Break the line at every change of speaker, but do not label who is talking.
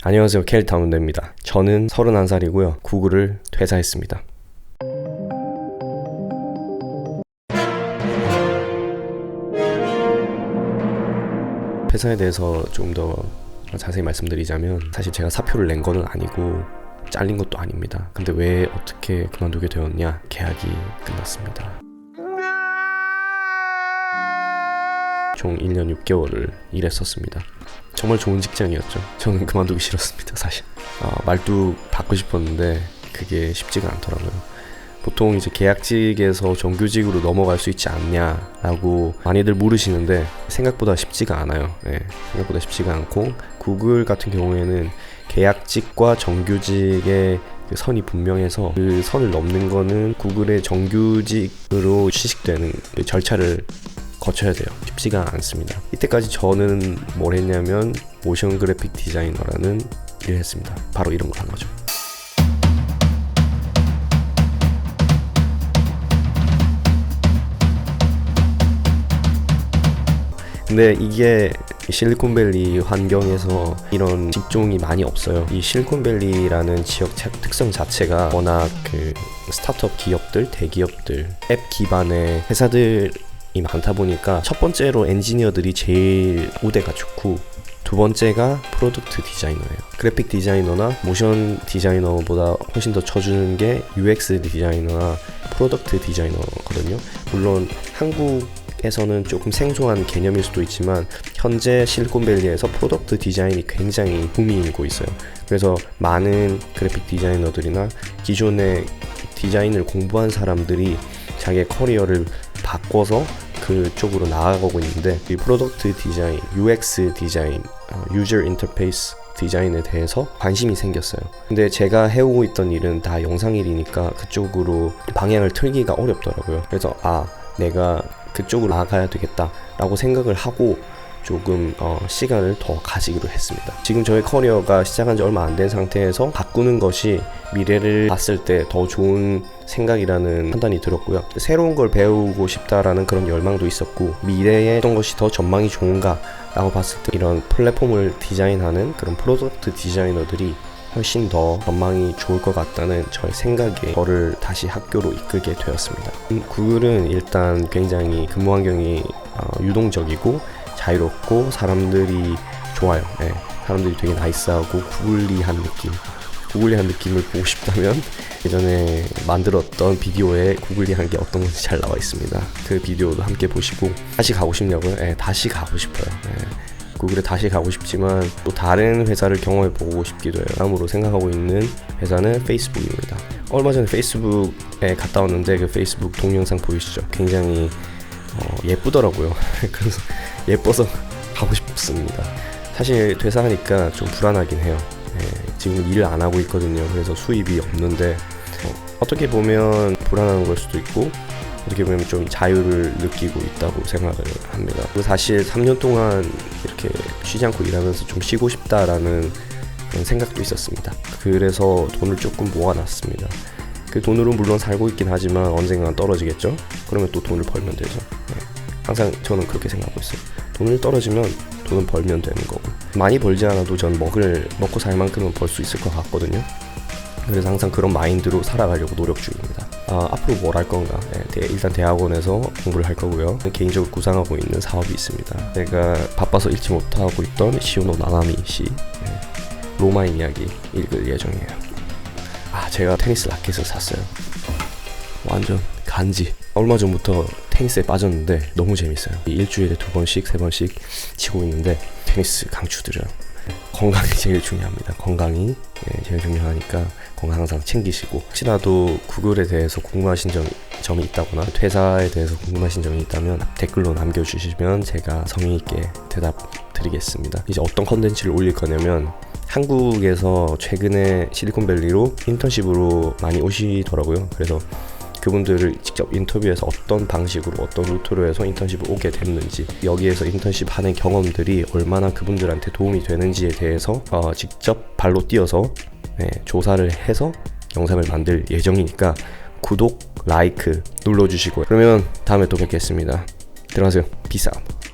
안녕하세요, 켈타운드입니다. 저는 31살이고요. 구글을 퇴사했습니다. 회사에 대해서 좀 더 자세히 말씀드리자면, 사실 제가 사표를 낸 거는 아니고 잘린 것도 아닙니다. 근데 왜 어떻게 그만두게 되었냐? 계약이 끝났습니다. 총 1년 6개월을 일했었습니다. 정말 좋은 직장이었죠. 저는 그만두기 싫었습니다, 사실. 말도 받고 싶었는데 그게 쉽지가 않더라고요. 보통 이제 계약직에서 정규직으로 넘어갈 수 있지 않냐라고 많이들 물으시는데 생각보다 쉽지가 않아요. 생각보다 쉽지가 않고, 구글 같은 경우에는 계약직과 정규직의 그 선이 분명해서 그 선을 넘는 거는 구글의 정규직으로 취직되는 그 절차를 거쳐야 돼요. 쉽지가 않습니다. 이때까지 저는 뭘 했냐면 모션 그래픽 디자이너라는 일을 했습니다. 바로 이런 걸 한 거죠. 근데 이게 실리콘밸리 환경에서 이런 직종이 많이 없어요. 이 실리콘밸리라는 지역 특성 자체가 워낙 그 스타트업 기업들, 대기업들, 앱 기반의 회사들이 많다 보니까 첫 번째로 엔지니어들이 제일 우대가 좋고, 두 번째가 프로덕트 디자이너예요. 그래픽 디자이너나 모션 디자이너보다 훨씬 더 쳐주는 게 UX 디자이너나 프로덕트 디자이너거든요. 물론 한국에서는 조금 생소한 개념일 수도 있지만 현재 실리콘밸리에서 프로덕트 디자인이 굉장히 붐이고 있어요. 그래서 많은 그래픽 디자이너들이나 기존의 디자인을 공부한 사람들이 자기의 커리어를 바꿔서 그쪽으로 나아가고 있는데, 이 프로덕트 디자인, UX 디자인, 유저 인터페이스 디자인에 대해서 관심이 생겼어요. 근데 제가 해오고 있던 일은 다 영상일이니까 그쪽으로 방향을 틀기가 어렵더라고요. 그래서 내가 그쪽으로 나아가야 되겠다라고 생각을 하고 조금 시간을 더 가지기로 했습니다. 지금 저의 커리어가 시작한 지 얼마 안 된 상태에서 바꾸는 것이 미래를 봤을 때 더 좋은 생각이라는 판단이 들었고요. 새로운 걸 배우고 싶다라는 그런 열망도 있었고, 미래에 어떤 것이 더 전망이 좋은가 라고 봤을 때 이런 플랫폼을 디자인하는 그런 프로덕트 디자이너들이 훨씬 더 전망이 좋을 것 같다는 저의 생각에 저를 다시 학교로 이끌게 되었습니다. 구글은 일단 굉장히 근무 환경이 유동적이고 자유롭고 사람들이 좋아요. 사람들이 되게 나이스하고 구글리한 느낌을 보고 싶다면 예전에 만들었던 비디오에 구글리한 게 어떤 건지 잘 나와 있습니다. 그 비디오도 함께 보시고. 다시 가고 싶냐고요? 다시 가고 싶어요. 구글에 다시 가고 싶지만 또 다른 회사를 경험해보고 싶기도 해요. 다음으로 생각하고 있는 회사는 페이스북입니다. 얼마 전에 페이스북에 갔다 왔는데 그 페이스북 동영상 보이시죠? 굉장히 예쁘더라고요. 그래서 예뻐서 가고 싶습니다. 사실 퇴사하니까 좀 불안하긴 해요. 지금 일을 안 하고 있거든요. 그래서 수입이 없는데 어떻게 보면 불안한 걸 수도 있고, 어떻게 보면 좀 자유를 느끼고 있다고 생각을 합니다. 그리고 사실 3년 동안 이렇게 쉬지 않고 일하면서 좀 쉬고 싶다라는 그런 생각도 있었습니다. 그래서 돈을 조금 모아놨습니다. 그 돈으로 물론 살고 있긴 하지만 언젠간 떨어지겠죠? 그러면 또 돈을 벌면 되죠. 항상 저는 그렇게 생각하고 있어요. 돈을 떨어지면 돈은 벌면 되는 거고, 많이 벌지 않아도 전 먹고 살 만큼은 벌 수 있을 것 같거든요. 그래서 항상 그런 마인드로 살아가려고 노력 중입니다. 앞으로 뭘 할 건가? 일단 대학원에서 공부를 할 거고요. 개인적으로 구상하고 있는 사업이 있습니다. 제가 바빠서 읽지 못하고 있던 시오노 나나미 씨 로마의 이야기 읽을 예정이에요. 제가 테니스 라켓을 샀어요. 완전 간지. 얼마 전부터 테니스에 빠졌는데 너무 재밌어요. 일주일에 2번씩 3번씩 치고 있는데 테니스 강추드려요. 건강이 제일 중요합니다. 건강이 제일 중요하니까 건강 항상 챙기시고, 혹시라도 구글에 대해서 궁금하신 점이 있다거나 퇴사에 대해서 궁금하신 점이 있다면 댓글로 남겨주시면 제가 성의 있게 대답 드리겠습니다. 이제 어떤 컨텐츠를 올릴 거냐면, 한국에서 최근에 실리콘밸리로 인턴십으로 많이 오시더라고요. 그래서 그분들을 직접 인터뷰해서 어떤 방식으로 어떤 루트로 해서 인턴십을 오게 됐는지, 여기에서 인턴십 하는 경험들이 얼마나 그분들한테 도움이 되는지에 대해서 직접 발로 뛰어서 조사를 해서 영상을 만들 예정이니까 구독, 라이크 눌러주시고요. 그러면 다음에 또 뵙겠습니다. 들어가세요. Peace out.